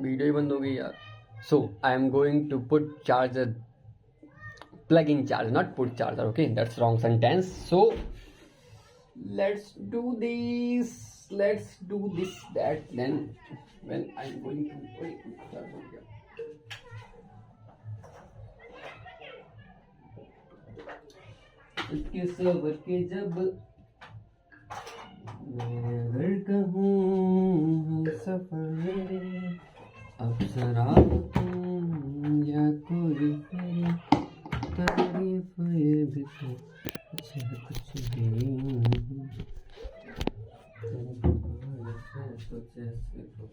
Video ही बंद हो गई यार. So I am going to put charger, plug-in charger, not put charger. Okay, that's wrong sentence. So let's do this. Let's do this. That then when I'm going to charge हो गया. इसके सबर के जब मैं घर का हूँ सफर मेरे अप्सरा तुम या कोई तेरी तारीफ ये भी तो कुछ भी नहीं. कुछ ऐसे तो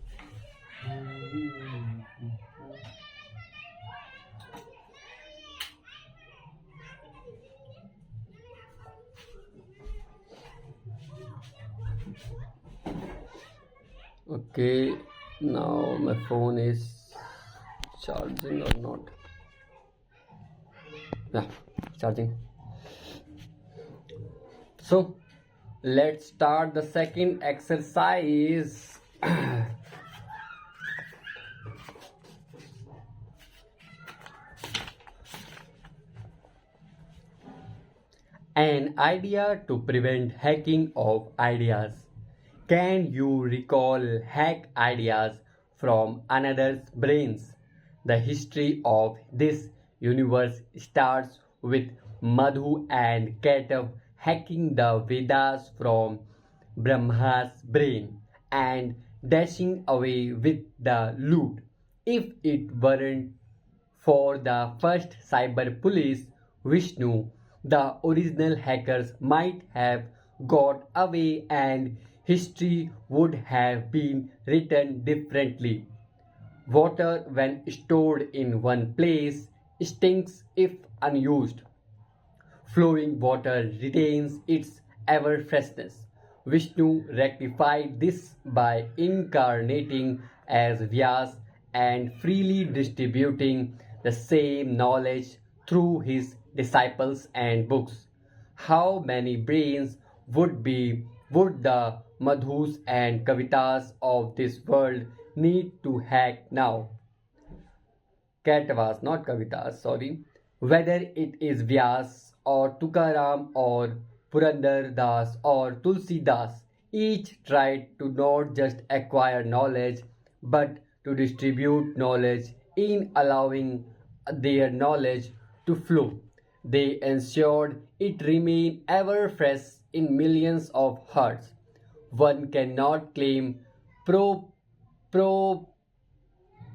okay, now my phone is charging or not? Yeah, charging. So let's start the second exercise. An idea to prevent hacking of ideas. Can you recall hack ideas from another's brains? The history of this universe starts with Madhu and Ketav hacking the Vedas from Brahma's brain and dashing away with the loot. If it weren't for the first cyber police, Vishnu, the original hackers might have got away and history would have been written differently. Water, when stored in one place, stinks if unused. Flowing water retains its ever freshness. Vishnu rectified this by incarnating as Vyas and freely distributing the same knowledge through his disciples and books. How many brains would the Madhus and Kavitas of this world need to hack now? Katavas, not Kavitas, sorry. Whether it is Vyas or Tukaram or Purandar Das or Tulsi Das, each tried to not just acquire knowledge but to distribute knowledge in allowing their knowledge to flow. They ensured it remained ever fresh in millions of hearts. One cannot claim pro, pro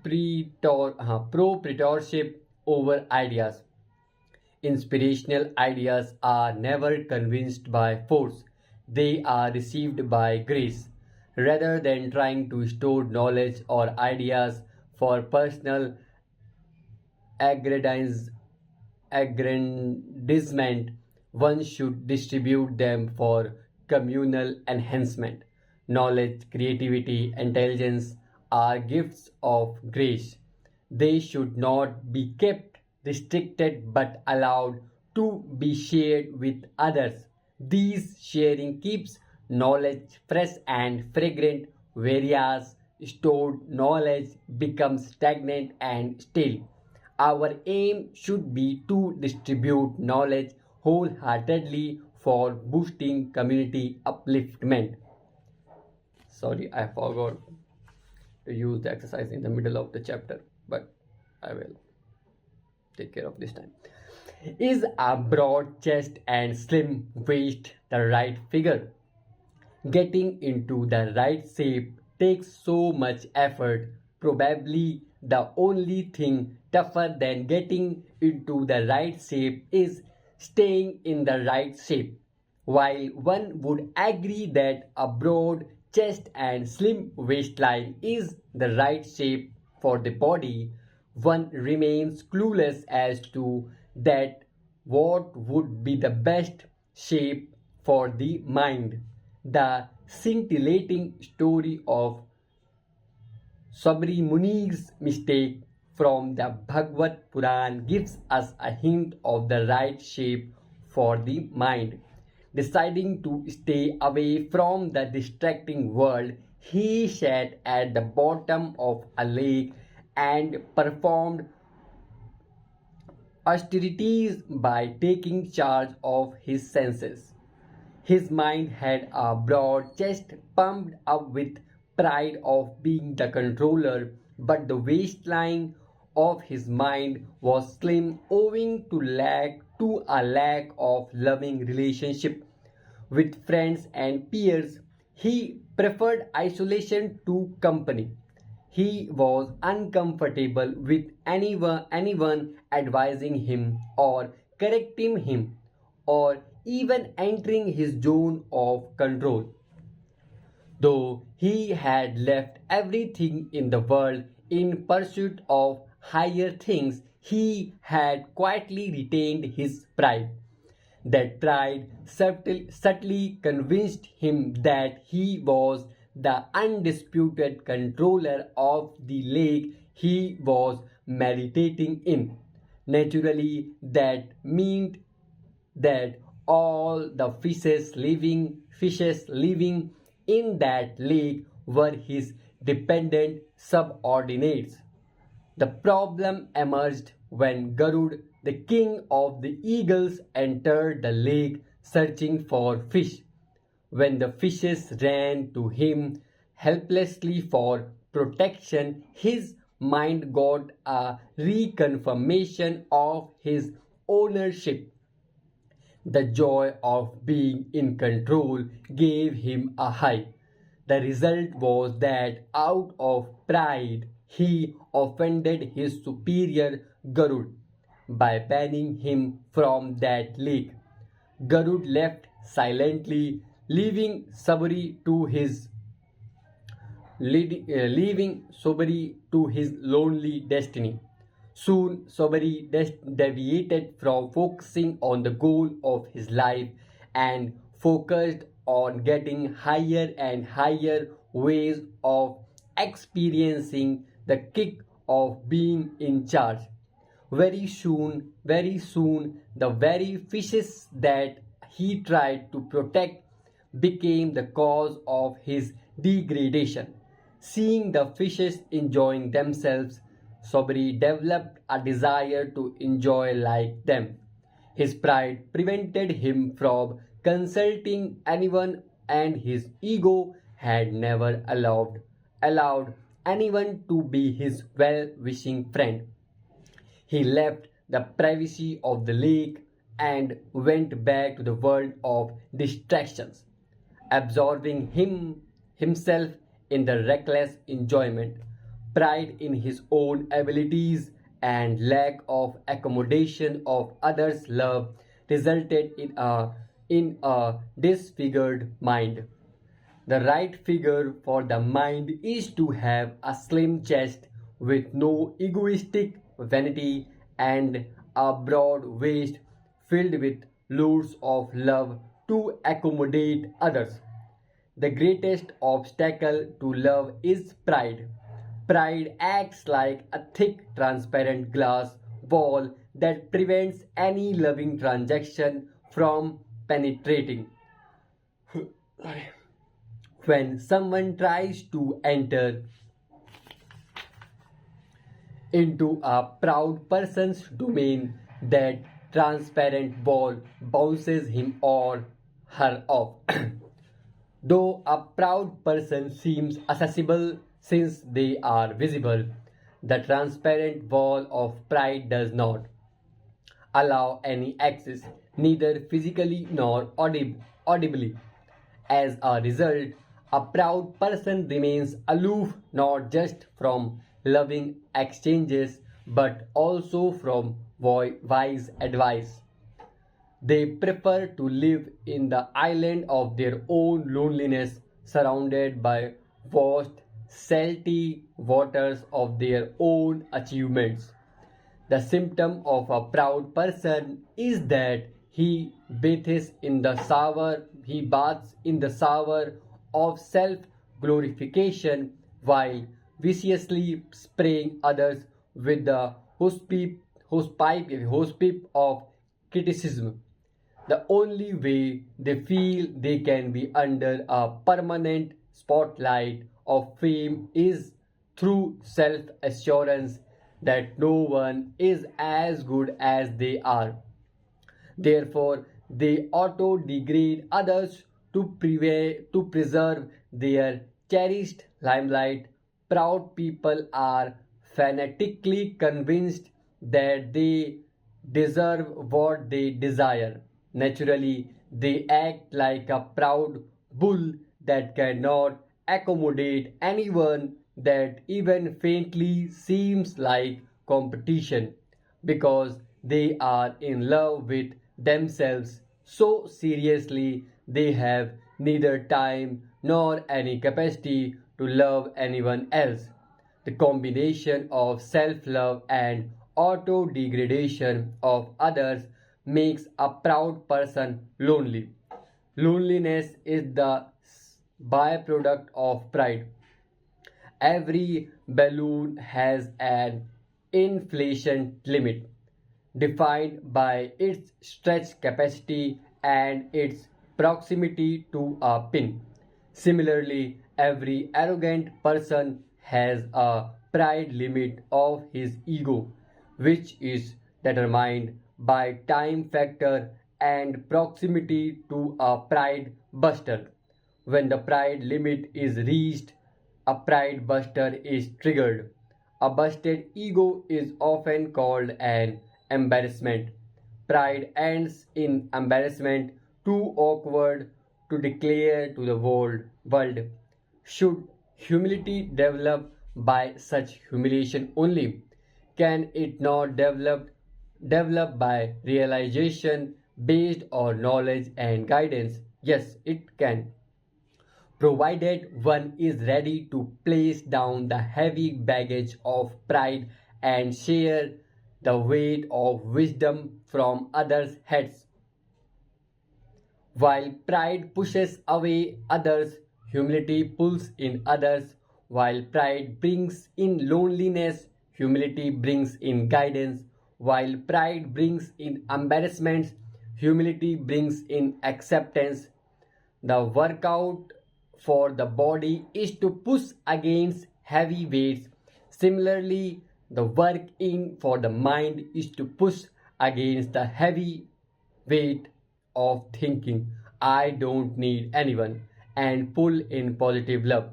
proprietorship over ideas. Inspirational ideas are never convinced by force, they are received by grace. Rather than trying to store knowledge or ideas for personal aggrandizement, one should distribute them for communal enhancement. Knowledge, creativity, intelligence are gifts of grace. They should not be kept restricted but allowed to be shared with others. This sharing keeps knowledge fresh and fragrant, whereas stored knowledge becomes stagnant and stale. Our aim should be to distribute knowledge wholeheartedly for boosting community upliftment. Sorry, I forgot to use the exercise in the middle of the chapter, but I will take care of this time. Is a broad chest and slim waist the right figure? Getting into the right shape takes so much effort. Probably the only thing tougher than getting into the right shape is staying in the right shape. While one would agree that a broad chest and slim waistline is the right shape for the body, one remains clueless as to that what would be the best shape for the mind. The scintillating story of Sabri Muni's mistake from the Bhagavad Puran gives us a hint of the right shape for the mind. Deciding to stay away from the distracting world, He sat at the bottom of a lake and performed austerities by taking charge of his senses. His mind had a broad chest pumped up with pride of being the controller, but the waistline of his mind was slim owing to a lack of loving relationship with friends and peers. He preferred isolation to company. He was uncomfortable with anyone advising him or correcting him or even entering his zone of control. Though he had left everything in the world in pursuit of higher things, he had quietly retained his pride. That pride subtly convinced him that he was the undisputed controller of the lake he was meditating in. Naturally, that meant that all the fishes living in that lake were his dependent subordinates. The problem emerged when Garud, the king of the eagles, entered the lake searching for fish. When the fishes ran to him helplessly for protection, his mind got a reconfirmation of his ownership. The joy of being in control gave him a high. The result was that out of pride he offended his superior Garud by banning him from that lake. Garud left silently, leaving Sobari to his lonely destiny. Soon, Sobari deviated from focusing on the goal of his life and focused on getting higher and higher ways of experiencing the kick of being in charge. Very soon, the very fishes that he tried to protect became the cause of his degradation. Seeing the fishes enjoying themselves, Sobri developed a desire to enjoy like them. His pride prevented him from consulting anyone, and his ego had never allowed anyone to be his well-wishing friend. He left the privacy of the lake and went back to the world of distractions, absorbing himself in the reckless enjoyment. Pride in his own abilities and lack of accommodation of others' love resulted in a disfigured mind. The right figure for the mind is to have a slim chest with no egoistic vanity and a broad waist filled with loads of love to accommodate others. The greatest obstacle to love is pride. Pride acts like a thick, transparent glass wall that prevents any loving transaction from penetrating. When someone tries to enter into a proud person's domain, that transparent wall bounces him or her off. Though a proud person seems accessible since they are visible, the transparent wall of pride does not allow any access, neither physically nor audibly. As a result, a proud person remains aloof not just from loving exchanges but also from wise advice. They prefer to live in the island of their own loneliness, surrounded by vast, salty waters of their own achievements. The symptom of a proud person is that he baths in the shower of self glorification while viciously spraying others with the hosepipe of criticism. The only way they feel they can be under a permanent spotlight of fame is through self assurance that no one is as good as they are. Therefore, they auto degrade others to preserve their cherished limelight. Proud people are fanatically convinced that they deserve what they desire. Naturally, they act like a proud bull that cannot accommodate anyone that even faintly seems like competition because they are in love with themselves so seriously they have neither time nor any capacity to love anyone else. The combination of self love and auto degradation of others makes a proud person lonely. Loneliness is the byproduct of pride. Every balloon has an inflation limit defined by its stretch capacity and its proximity to a pin. Similarly, every arrogant person has a pride limit of his ego, which is determined by time factor and proximity to a pride buster. When the pride limit is reached, a pride buster is triggered. A busted ego is often called an embarrassment. Pride ends in embarrassment, too awkward to declare to the world. Should humility develop by such humiliation only? Can it not develop by realization based on knowledge and guidance? Yes, it can, provided one is ready to place down the heavy baggage of pride and share the weight of wisdom from others' heads. While pride pushes away others, humility pulls in others. While pride brings in loneliness, humility brings in guidance. While pride brings in embarrassments, humility brings in acceptance. The workout for the body is to push against heavy weights. Similarly, the work in for the mind is to push against the heavy weight of thinking I don't need anyone and pull in positive love.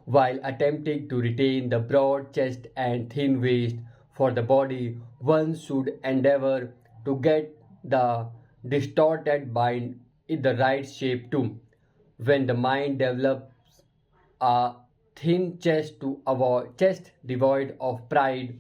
While attempting to retain the broad chest and thin waist for the body, one should endeavor to get the distorted mind in the right shape too. When the mind develops a thin chest to avoid chest devoid of pride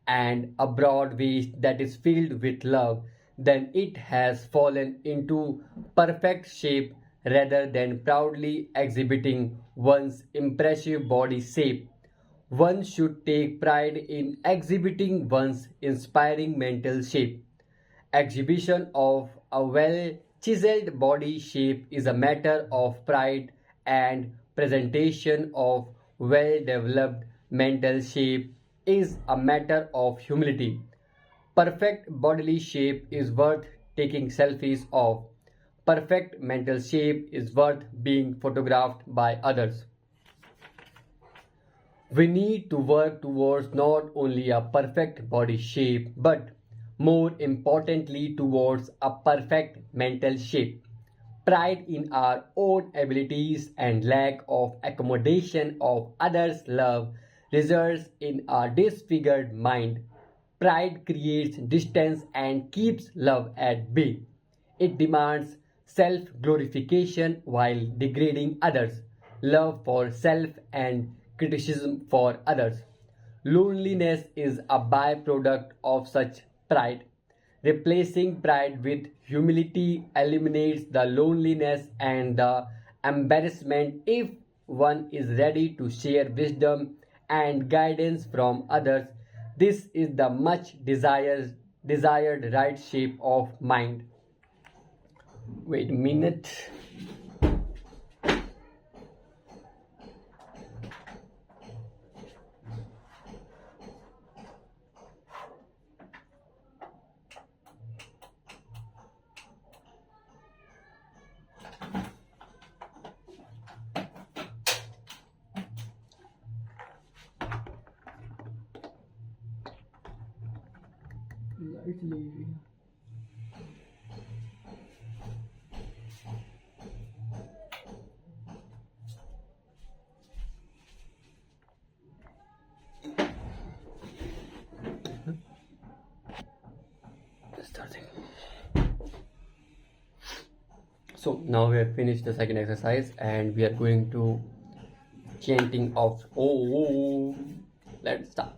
and a broad waist that is filled with love, then it has fallen into perfect shape rather than proudly exhibiting one's impressive body shape. One should take pride in exhibiting one's inspiring mental shape. Exhibition of a well chiseled body shape is a matter of pride, and presentation of well developed mental shape is a matter of humility. Perfect bodily shape is worth taking selfies of. Perfect mental shape is worth being photographed by others. We need to work towards not only a perfect body shape but more importantly towards a perfect mental shape. Pride in our own abilities and lack of accommodation of others' love results in a disfigured mind. Pride creates distance and keeps love at bay. It demands self glorification while degrading others, love for self and criticism for others. Loneliness is a byproduct of such pride. Replacing pride with humility eliminates the loneliness and the embarrassment if one is ready to share wisdom and guidance from others. This is the much desired right shape of mind. Wait a minute. It's lazy. Starting. So now we have finished the second exercise and we are going to chanting of Om. Let's start.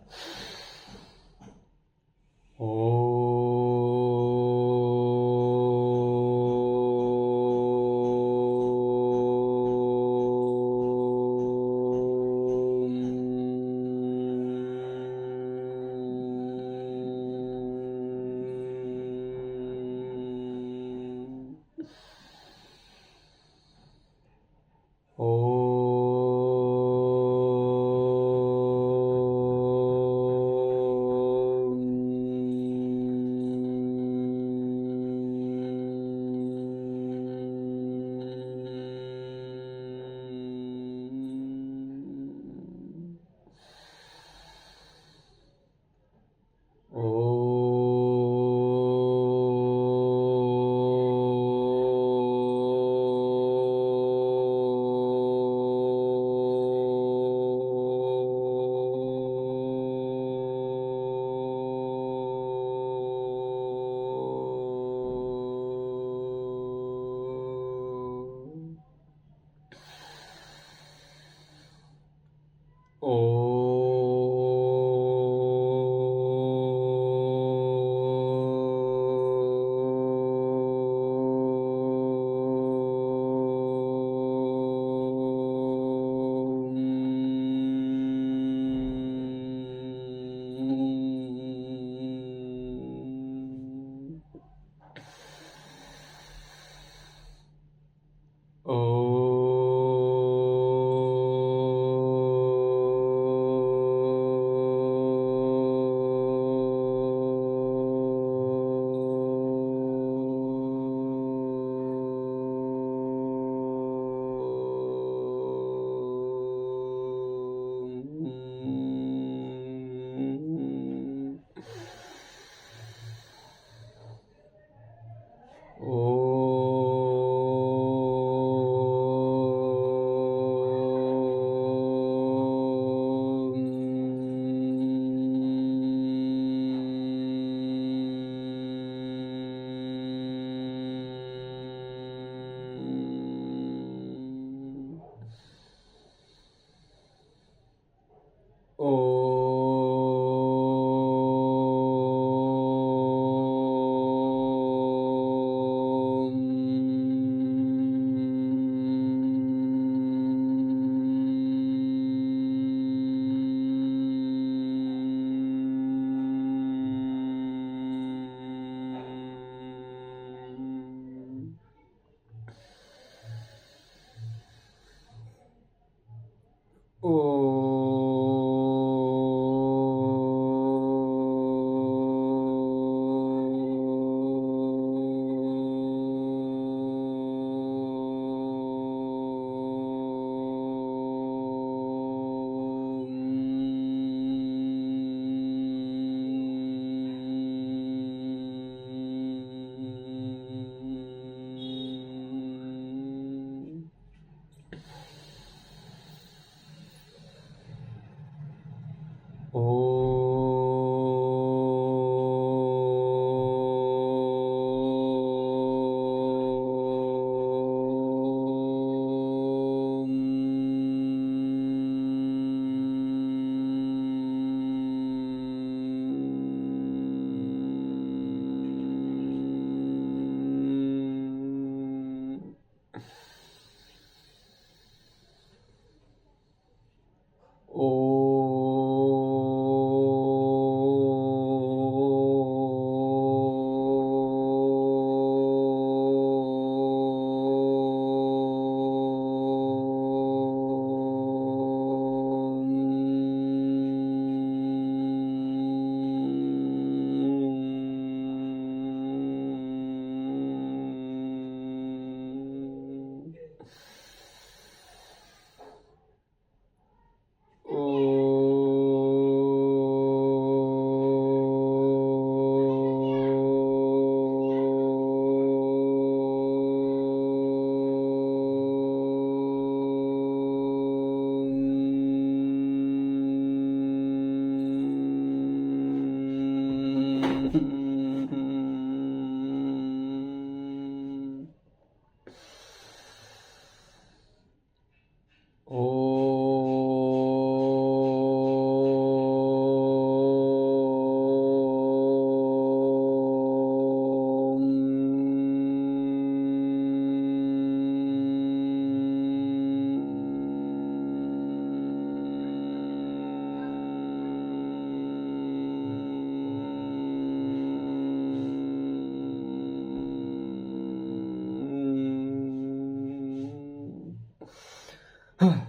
Now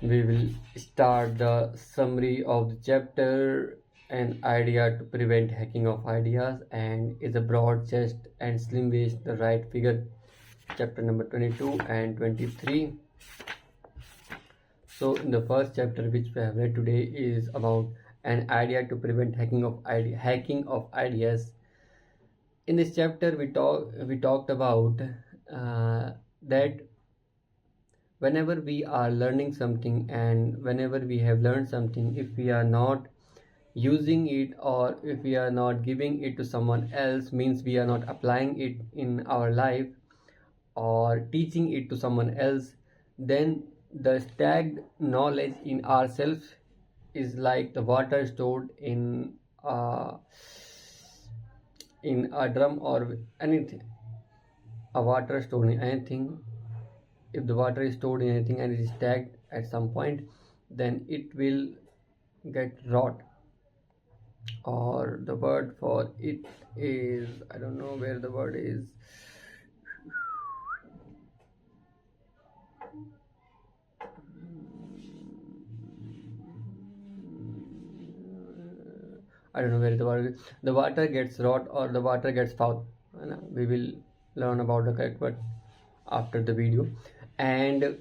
we will start the summary of the chapter. An idea to prevent hacking of ideas, and is a broad chest and slim waist the right figure. Chapter number 22 and 23. So in the first chapter which we have read today is about an idea to prevent hacking of ideas. In this chapter we talked about that whenever we are learning something, and whenever we have learned something, if we are not using it, or if we are not giving it to someone else, means we are not applying it in our life or teaching it to someone else, then the stagnant knowledge in ourselves is like the water stored uh, in a drum or anything. A water stored in anything, if the water is stored in anything and it is stagnant at some point, then it will get rot, or the word for it is, I don't know where the word is. I don't know where the word is. The water gets rot or the water gets foul. We will learn about the correct word after the video. And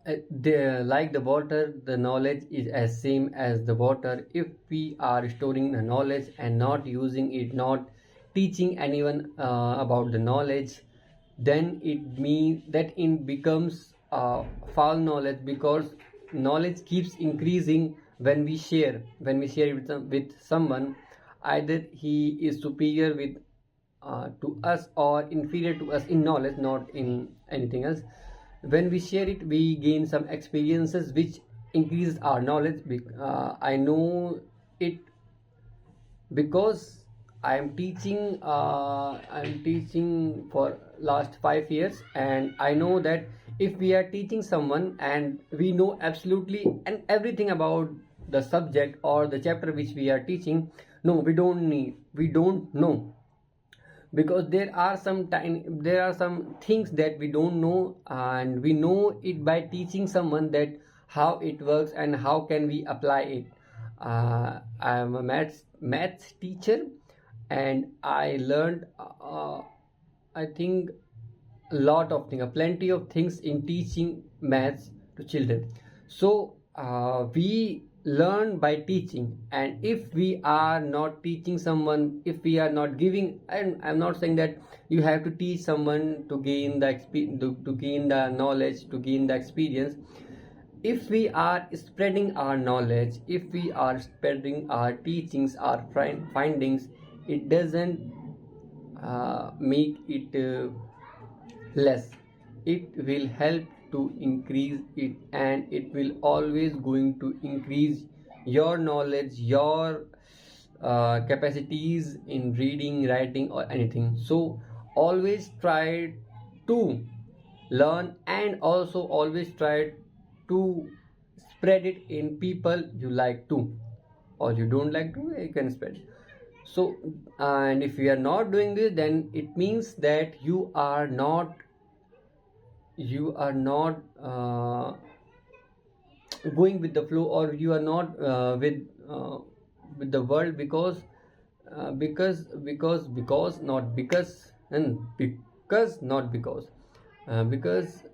like the water, the knowledge is as same as the water. If we are storing the knowledge and not using it, not teaching anyone about the knowledge, then it means that it becomes foul knowledge, because knowledge keeps increasing when we share it with someone, either he is superior to us or inferior to us in knowledge, not in anything else. When we share it, we gain some experiences which increase our knowledge. I know it because I'm teaching for last 5 years, and I know that if we are teaching someone and we know absolutely and everything about the subject or the chapter which we are teaching, no, we don't know, because there are some things that we don't know, and we know it by teaching someone that how it works and how can we apply it. I am a maths teacher, and I learned I think a lot of things, plenty of things in teaching maths to children. So we learn by teaching, and if we are not teaching someone, if we are not giving, and I'm not saying that you have to teach someone to gain the to gain the knowledge, to gain the experience. If we are spreading our knowledge, if we are spreading our teachings, our findings, it doesn't make it less. It will help to increase it, and it will always going to increase your knowledge, your capacities in reading, writing, or anything. So always try to learn, and also always try to spread it in people you like to, or you don't like to, you can spread. So and if you are not doing this, then it means that you are not going with the flow, or you are not with the world, because not because, and because not because, because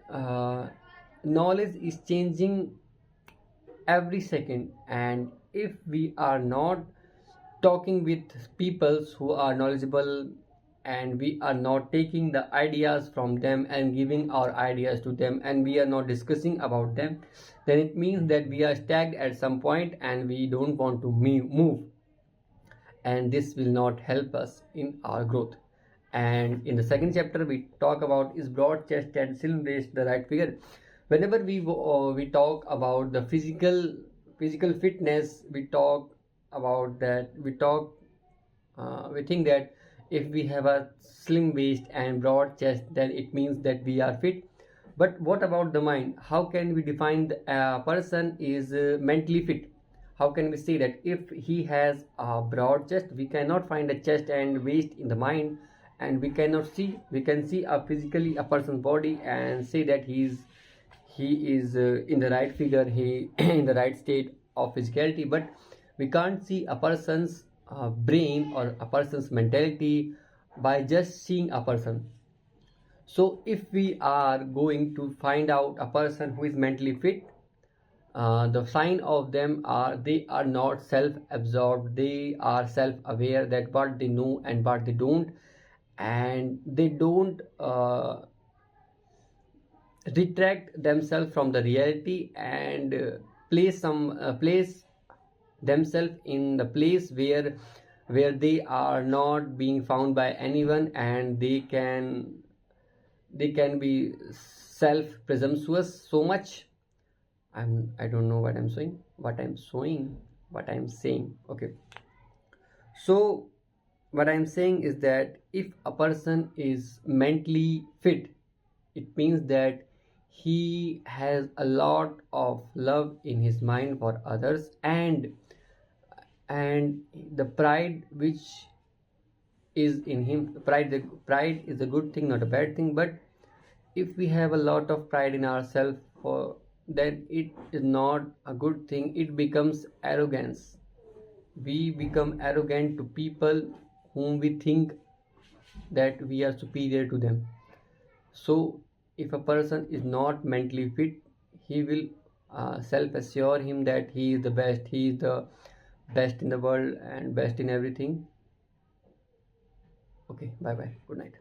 knowledge is changing every second, and if we are not talking with people who are knowledgeable, and we are not taking the ideas from them and giving our ideas to them, and we are not discussing about them, then it means that we are stagnant at some point and we don't want to move, and this will not help us in our growth. And in the second chapter we talk about is broad chest and slim waist the right figure. Whenever we talk about the physical fitness, we talk about that, we think that if we have a slim waist and broad chest, then it means that we are fit. But what about the mind? How can we define a person is mentally fit? how can we say that if he has a broad chest, we cannot find a chest and waist in the mind, and we can see a physically a person's body and say that he is in the right figure, he in the right state of physicality, but we can't see a person's brain or a person's mentality by just seeing a person. So if we are going to find out a person who is mentally fit, the sign of them are they are not self-absorbed, they are self-aware that what they know and what they don't, and they don't retract themselves from the reality and place themselves in the place where they are not being found by anyone, and they can be self presumptuous so much. I don't know what I'm saying. Okay. So what I'm saying is that if a person is mentally fit, it means that he has a lot of love in his mind for others, and the pride which is in him, pride is a good thing, not a bad thing, but if we have a lot of pride in ourselves, for then it is not a good thing, it becomes arrogance. We become arrogant to people whom we think that we are superior to them. So if a person is not mentally fit, he will self assure him that he is the best, he is the best in the world and best in everything. Okay, bye bye, good night.